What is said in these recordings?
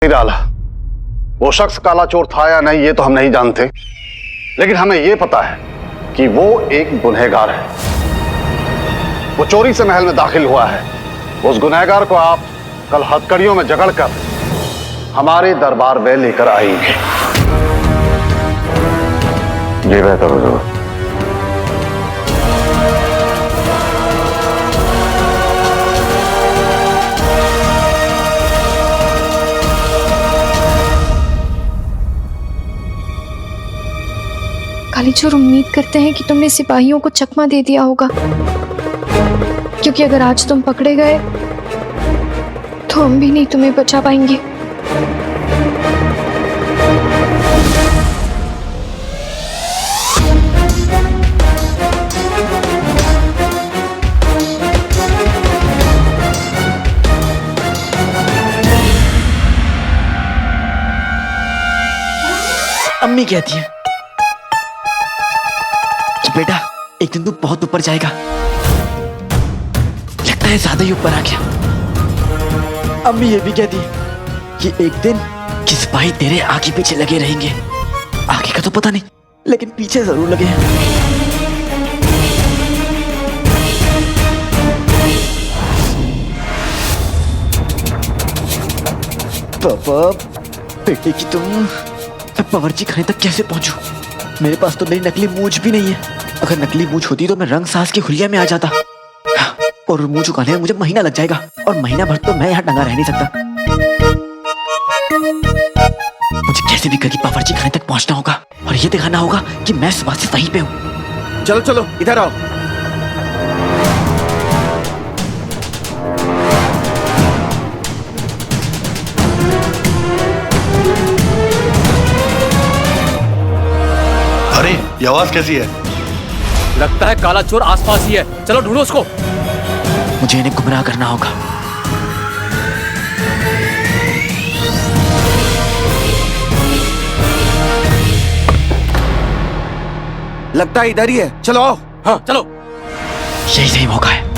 डाला। वो शख्स काला चोर था या नहीं ये तो हम नहीं जानते, लेकिन हमें ये पता है कि वो एक गुनहगार है। वो चोरी से महल में दाखिल हुआ है। उस गुनहगार को आप कल हथकड़ियों में जकड़कर हमारे दरबार में लेकर आएंगे। जी बेहतर हुजूर। काली चोर उम्मीद करते हैं कि तुमने सिपाहियों को चकमा दे दिया होगा, क्योंकि अगर आज तुम पकड़े गए तो हम भी नहीं तुम्हें बचा पाएंगे। अम्मी कहती है कि बेटा एक दिन तू बहुत ऊपर जाएगा। लगता है ज्यादा ही ऊपर आ गया। अम्मी ये भी कहती है कि एक दिन कि सिपाही तेरे आगे पीछे लगे रहेंगे। आगे का तो पता नहीं, लेकिन पीछे जरूर लगे हैं। पापा बेटे की तुम बावर्ची खाने तक कैसे पहुंचू? मेरे पास तो मेरी नकली मूंछ भी नहीं है। अगर नकली मूंछ होती तो मैं रंग सास की हुलिया में आ जाता, और मूंछ उगाने में मुझे महीना लग जाएगा, और महीना भर तो मैं यहाँ टंगा रह नहीं सकता। मुझे कैसे भी करके बावर्ची खाने तक पहुंचना होगा और ये दिखाना होगा कि मैं सुबह से वहीं पे हूँ। चलो चलो इधर आओ। अरे ये आवाज कैसी है? लगता है काला चोर आसपास ही है। चलो ढूंढो उसको। मुझे इन्हें गुमराह करना होगा। लगता है इधर ही है। चलो आओ। हाँ चलो। यही सही मौका है।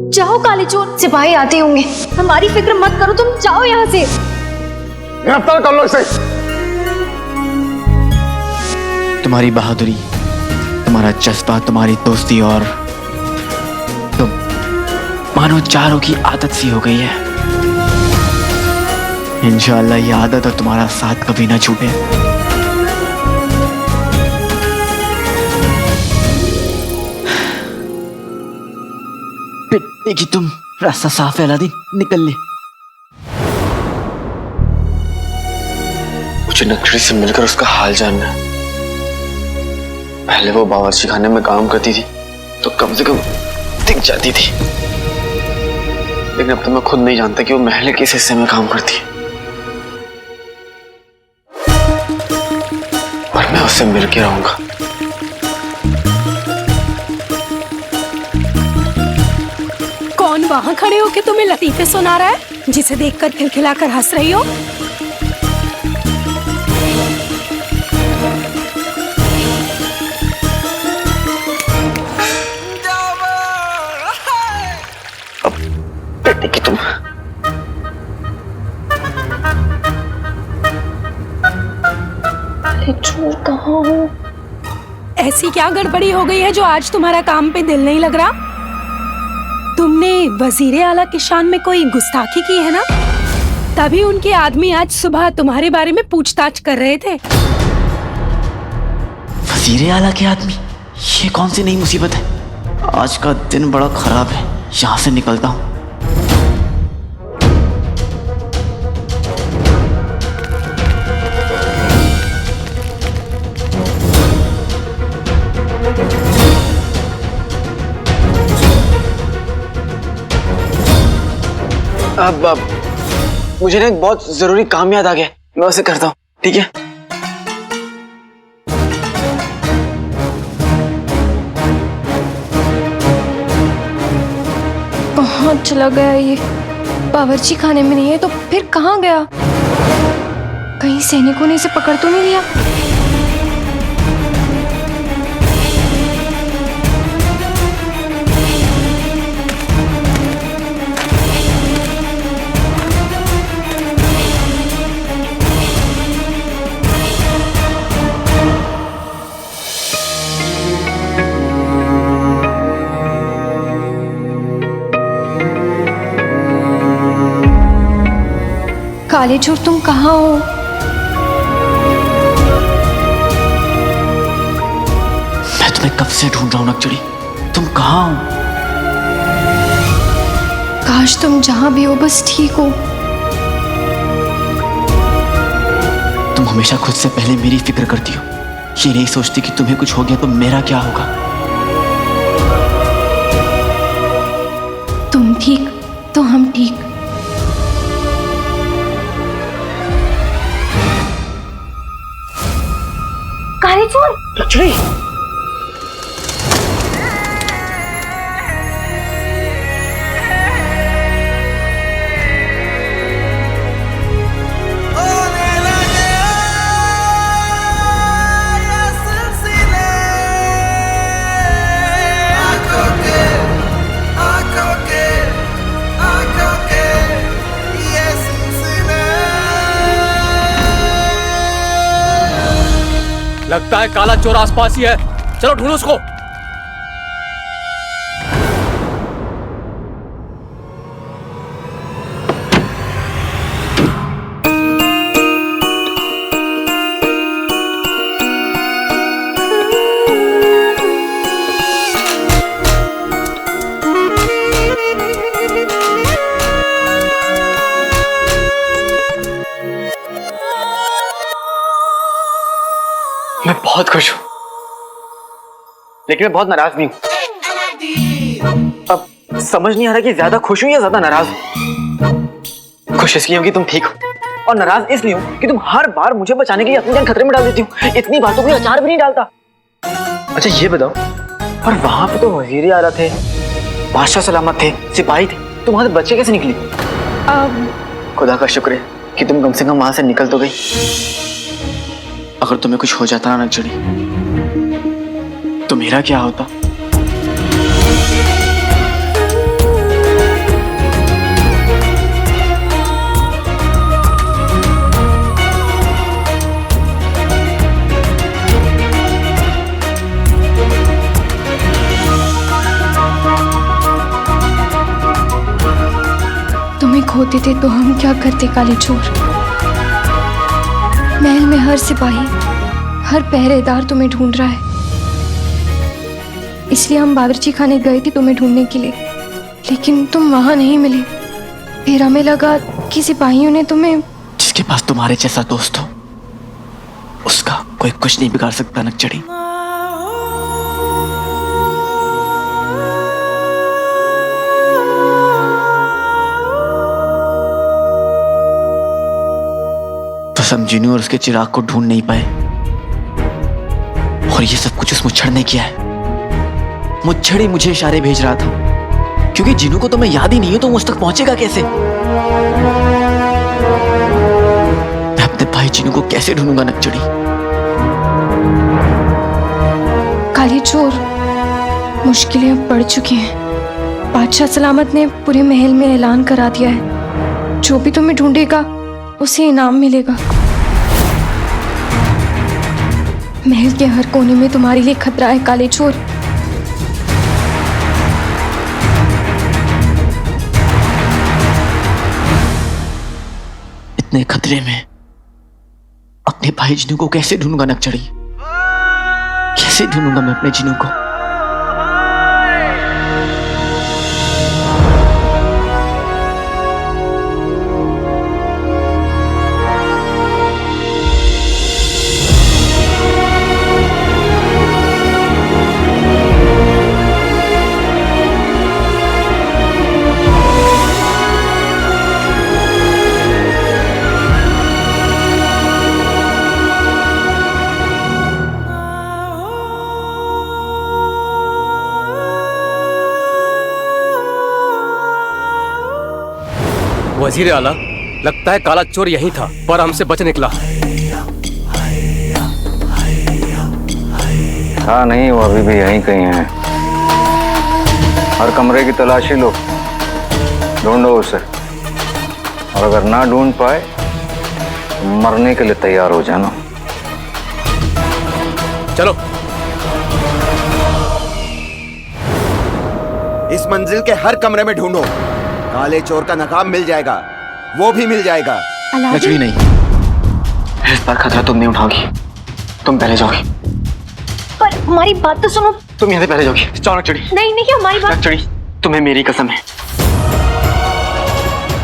जाओ काली चोर, सिपाही आते होंगे। हमारी फिक्र मत करो, तुम जाओ यहाँ से। गिरफ्तार कर लो इसे। तुम्हारी बहादुरी, तुम्हारा जज्बा, तुम्हारी दोस्ती और तुम मानो चारों की आदत सी हो गई है। इंशाअल्लाह ये आदत और तुम्हारा साथ कभी ना छूटे। पिट्टी की तुम, रास्ता साफ है अलादीन, निकल ले। मुझे नकड़ी से मिलकर उसका हाल जानना है। पहले वो बावर्ची खाने में काम करती थी तो कम से कम दिख जाती थी, लेकिन अब तो मैं खुद नहीं जानता कि वो महल किस हिस्से में काम करती है। और मैं उससे मिल के रहूंगा। कौन वहाँ खड़े होके तुम्हें लतीफे सुना रहा है, जिसे देखकर खिलखिलाकर हंस रही हो? बेटे की तुम। अरे चोर कहाँ हो? ऐसी क्या गड़बड़ी हो गई है जो आज तुम्हारा काम पे दिल नहीं लग रहा? तुमने वजीरे आला की शान में कोई गुस्ताखी की है ना? तभी उनके आदमी आज सुबह तुम्हारे बारे में पूछताछ कर रहे थे। वजीरे आला के आदमी, ये कौन सी नई मुसीबत है? आज का दिन बड़ा खराब है, यहाँ से निकलता हूँ। अब मुझे ना एक बहुत जरूरी काम याद आ गया, मैं उसे करता हूँ, ठीक है? कहाँ चला गया ये? बावर्ची खाने में नहीं है तो फिर कहाँ गया? कहीं सैनिकों ने इसे पकड़ तो नहीं लिया? काले चोर, तुम कहाँ हो? मैं तुम्हें कब से ढूंढ रहा हूं नकचड़ी, तुम कहाँ हो? काश तुम जहां भी हो बस ठीक हो। तुम हमेशा खुद से पहले मेरी फिक्र करती हो, ये नहीं सोचती कि तुम्हें कुछ हो गया तो मेरा क्या होगा। तुम ठीक तो हम ठीक। काले चोर, नकचड़ी, लगता है काला चोर आसपास ही है, चलो ढूंढो उसको। मैं बहुत खुश हूं, लेकिन मैं बहुत नाराज भी हूं। अब समझ नहीं आ रहा कि ज्यादा खुश हूं या ज्यादा नाराज हूं। खुश इसलिए हूं कि तुम ठीक हो, और नाराज इसलिए हूं कि तुम हर बार मुझे बचाने के लिए अपनी जान खतरे में डाल देती हो। इतनी बातों को अचार भी नहीं डालता। अच्छा ये बताओ, और वहां पे तो वजीर आला थे, बादशाह सलामत थे, सिपाही थे, तुम वहां से बच्चे कैसे निकली? खुदा का शुक्र है कि तुम कम से कम वहां से निकल तो गई। अगर तुम्हें कुछ हो जाता ना नकचड़ी, तो मेरा क्या होता? तुम्हें खोते थे तो हम क्या करते काले चोर? महल में हर सिपाही, हर पहरेदार तुम्हें ढूंढ रहा है, इसलिए हम बावर्ची खाने गए थे तुम्हें ढूंढने के लिए, लेकिन तुम वहां नहीं मिले। फिर हमें लगा कि सिपाहियों ने तुम्हें। जिसके पास तुम्हारे जैसा दोस्त हो, उसका कोई कुछ नहीं बिगाड़ सकता नकचड़ी। बस हम जिनू और उसके चिराग को ढूंढ नहीं पाए, और ये सब कुछ उस मुच्छड़ ने किया है। मुच्छड़ ही मुझे इशारे भेज रहा था, क्योंकि जिनू को तो मैं याद ही नहीं हूं, तो मुझ तक पहुंचेगा कैसे? मैं अपने भाई जिनू को कैसे ढूंढूंगा नकचड़ी? काले चोर, मुश्किलें अब बढ़ चुकी हैं। बादशाह सलामत ने पूरे महल में ऐलान करा दिया है, जो भी तुम्हें ढूंढेगा उसे इनाम मिलेगा। महल के हर कोने में तुम्हारे लिए खतरा है काले चोर। इतने खतरे में अपने भाई जिनू को कैसे ढूंढूंगा नकचड़ी? कैसे ढूंढूंगा मैं अपने जिनू को? वजीर आला, लगता है काला चोर यही था पर हमसे बच निकला। हाँ नहीं, वो अभी भी यहीं कहीं है। हर कमरे की तलाशी लो, ढूंढो उसे, और अगर ना ढूंढ पाए तो मरने के लिए तैयार हो जाना। चलो। इस मंजिल के हर कमरे में ढूंढो, काले चोर का नकाब मिल जाएगा, वो भी मिल जाएगा। लक्ष्मी नहीं, इस बार खतरा तुम नहीं उठाओगी, तुम पहले जाओगी। पर हमारी बात तो सुनो। तुम यहाँ से पहले जाओगी। जाओ नक्चड़ी। नहीं नहीं, हमारी बात। नक्चड़ी, तुम्हें मेरी कसम है,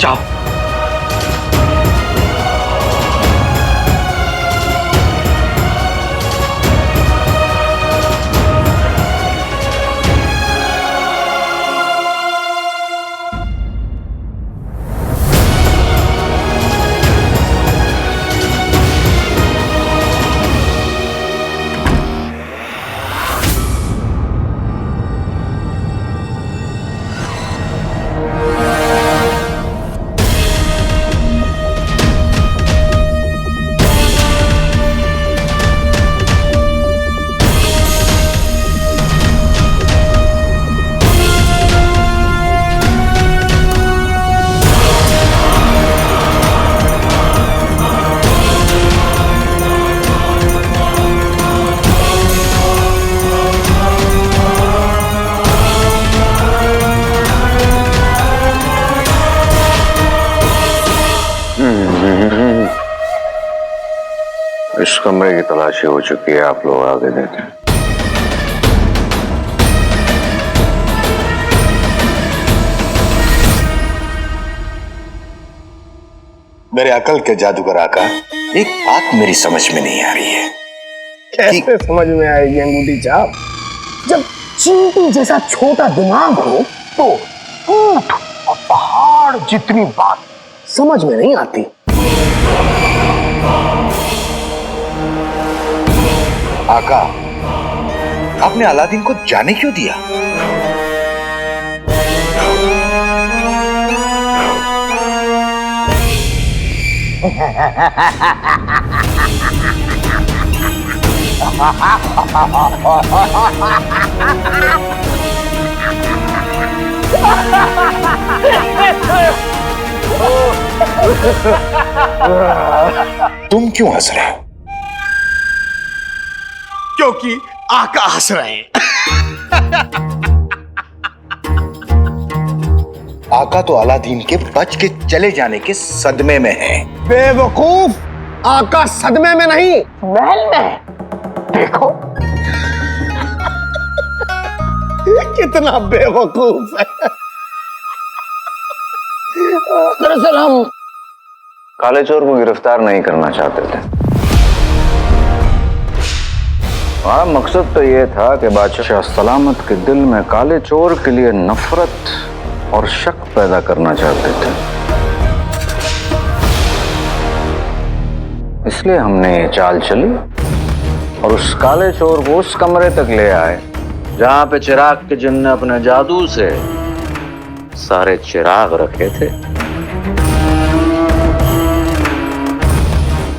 जाओ। इस कमरे की तलाशी हो चुकी है, आप लोग आगे देखें। मेरे अकल के जादूगर आका, एक बात मेरी समझ में नहीं आ रही है। कैसे समझ में आएगी अंगूठी छाप? जब चींटी जैसा छोटा दिमाग हो तो ऊंट और पहाड़ जितनी बात समझ में नहीं आती। आका, आपने अलादीन को जाने क्यों दिया? तुम क्यों हंस रहे हो? क्योंकि आका हंस रहे हैं। आका तो अलादीन के बच के चले जाने के सदमे में है। बेवकूफ, आका सदमे में नहीं, महल में है। देखो कितना बेवकूफ है। दरअसल हम काले चोर को गिरफ्तार नहीं करना चाहते थे। हमारा मकसद तो ये था कि बादशाह सलामत के दिल में काले चोर के लिए नफरत और शक पैदा करना चाहते थे। इसलिए हमने ये चाल चली और उस काले चोर को उस कमरे तक ले आए जहां पे चिराग के जिन ने अपने जादू से सारे चिराग रखे थे,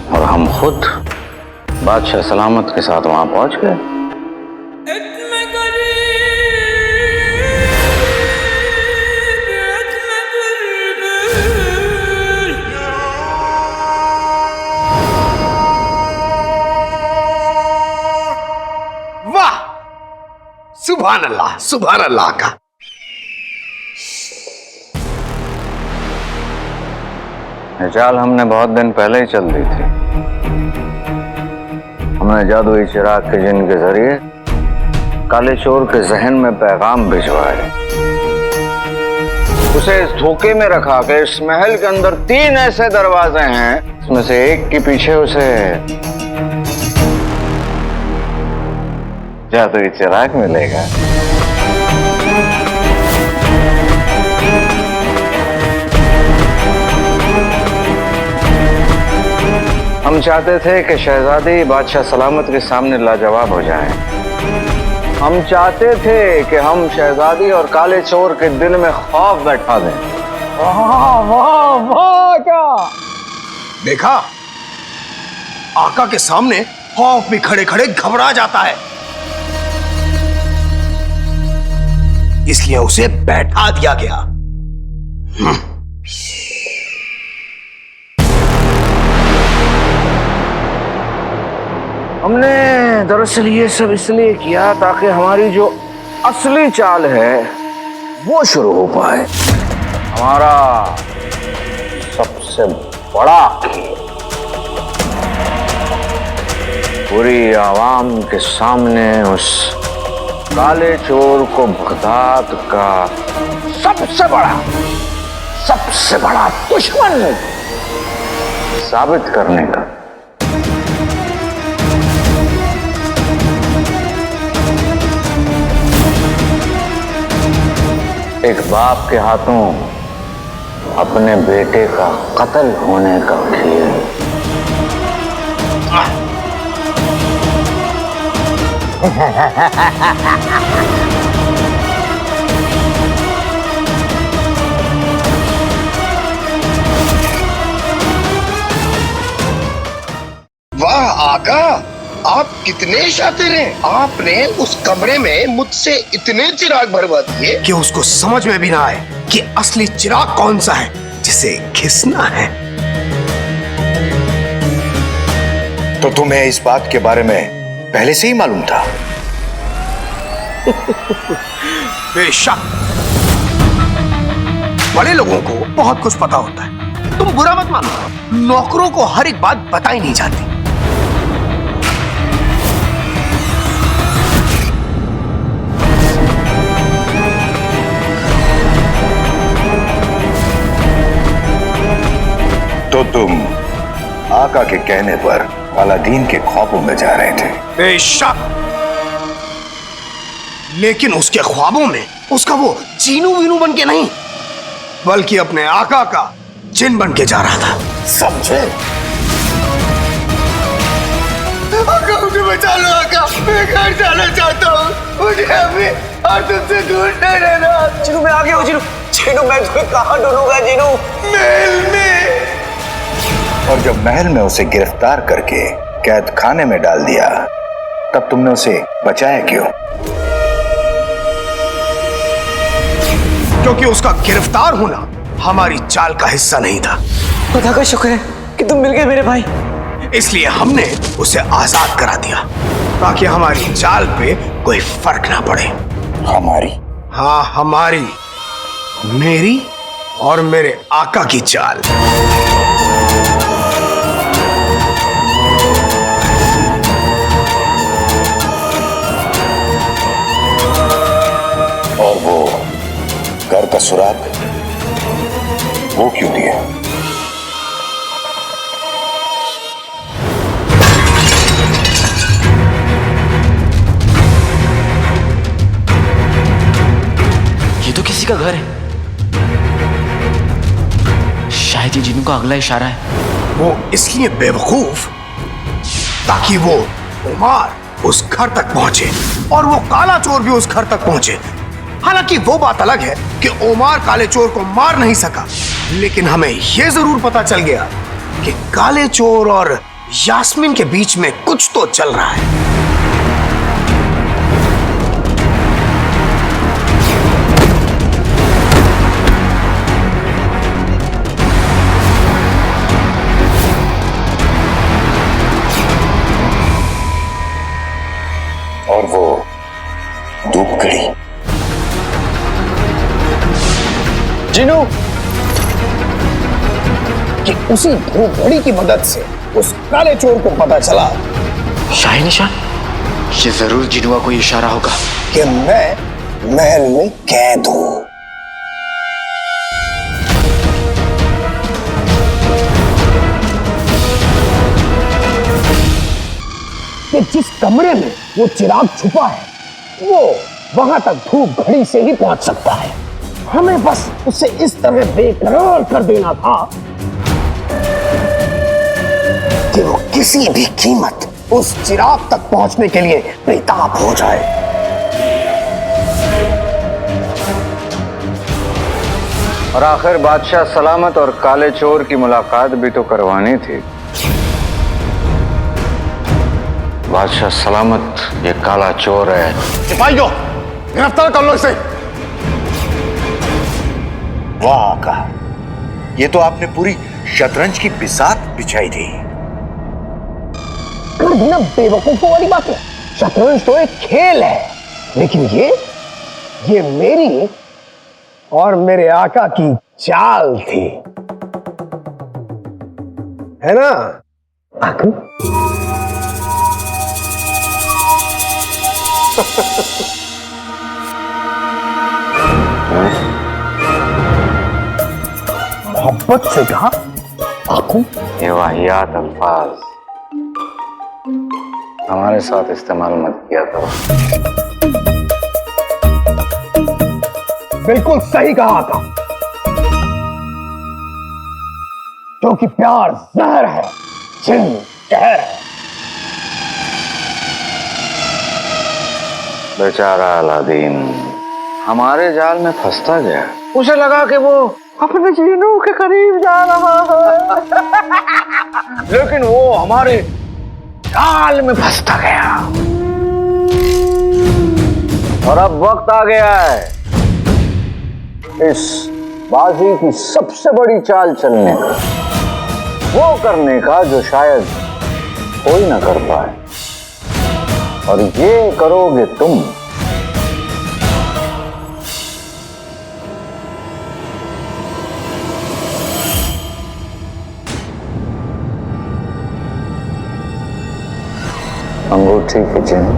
और हम खुद बादशाह सलामत के साथ वहां पहुंच गए। वाह, सुभान अल्लाह, सुभान अल्लाह का। ये चाल हमने बहुत दिन पहले ही चल दी थी। हमने जादुई चिराग के जिन के जरिए काले चोर के जहन में पैगाम भिजवाए, उसे इस धोखे में रखा कि इस महल के अंदर 3 ऐसे दरवाजे हैं, इसमें से एक के पीछे उसे जादुई चिराग मिलेगा। हम चाहते थे कि शहजादी बादशाह सलामत के सामने लाजवाब हो जाएं। हम चाहते थे कि हम शहजादी और काले चोर के दिल में खौफ बैठा दें। वाह वाह वाह, क्या देखा? आका के सामने खौफ में खड़े खड़े घबरा जाता है, इसलिए उसे बैठा दिया गया। हमने दरअसल ये सब इसलिए किया ताकि हमारी जो असली चाल है वो शुरू हो पाए। हमारा सबसे बड़ा खेल पूरी आवाम के सामने उस काले चोर को बगदाद का सबसे बड़ा दुश्मन साबित करने का। एक बाप के हाथों अपने बेटे का कत्ल होने का खेल। वाह आका, आप कितने शातिर हैं। आपने उस कमरे में मुझसे इतने चिराग भरवा दिए कि उसको समझ में भी ना आए कि असली चिराग कौन सा है जिसे घिसना है। तो तुम्हें इस बात के बारे में पहले से ही मालूम था? बेशक, बड़े लोगों को बहुत कुछ पता होता है। तुम बुरा मत मानो, नौकरों को हर एक बात बताई नहीं जाती। तो तुम आका के कहने पर अलादीन के ख्वाबों में जा रहे थे? बेशक, लेकिन उसके ख्वाबों में उसका वो चीनू वीनू बन के नहीं, बल्कि अपने आका का जिन बन के जा रहा था। समझे? आका, मुझे बचा लो आका, मैं घर जाना चाहता हूँ। मुझे अभी और तुमसे दूर नहीं रहना। जीनू, मैं आ गया हूँ। जीनू, जीनू, मैं तुम्हें कहाँ ढूंढूंगा? जीनू, महल में। और जब महल में उसे गिरफ्तार करके कैद खाने में डाल दिया, तब तुमने उसे बचाया क्यों? क्योंकि उसका गिरफ्तार होना हमारी चाल का हिस्सा नहीं था। खुदा का शुक्र है कि तुम मिल गए मेरे भाई। इसलिए हमने उसे आजाद करा दिया ताकि हमारी चाल पे कोई फर्क ना पड़े। हमारी? हाँ, हमारी, मेरी और मेरे आका की चाल। और वो घर का सुराग, वो क्यों दिया? ये तो किसी का घर है। शायद ये जीनू का अगला इशारा है। वो इसलिए बेवकूफ ताकि वो उमार उस घर तक पहुंचे और वो काला चोर भी उस घर तक पहुंचे। हालांकि वो बात अलग है कि ओमार काले चोर को मार नहीं सका, लेकिन हमें यह जरूर पता चल गया कि काले चोर और यास्मीन के बीच में कुछ तो चल रहा है। और वो धूप घड़ी। जिनू, कि उसी धूप घड़ी की मदद से उस काले चोर को पता चला शाही निशान, ये जरूर जिनुआ कोई इशारा होगा कि मैं महल में कैद हूं। कि जिस कमरे में वो चिराग छुपा है, वो वहां तक धूप घड़ी से ही पहुंच सकता है। हमें बस उसे इस तरह बेकरार कर देना था कि वो किसी भी कीमत उस चिराग तक पहुंचने के लिए बेताब हो जाए। और आखिर बादशाह सलामत और काले चोर की मुलाकात भी तो करवानी थी। बादशाह सलामत ये काला चोर है। सिपाहियों, गिरफ्तार कर लो इसे। वाह आका, ये तो आपने पूरी शतरंज की बिसात बिछाई थी। कर दी ना बेवकूफों वाली बातें। शतरंज तो एक खेल है, लेकिन ये मेरी और मेरे आका की चाल थी, है ना आका? मोहब्बत से कहा आकू। ये वाहियात अल्फाज हमारे साथ इस्तेमाल मत किया करो। बिल्कुल सही कहा था, क्योंकि प्यार जहर है, जिन जहर है। बेचारा अलादीन हमारे जाल में फंसता गया। उसे लगा कि वो अपने जीनों के करीब जा रहा है, लेकिन वो हमारे जाल में फंसता गया। और अब वक्त आ गया है इस बाजी की सबसे बड़ी चाल चलने का, वो करने का जो शायद कोई ना कर पाए, और ये करोगे तुम। अंगूठी के चिन्ह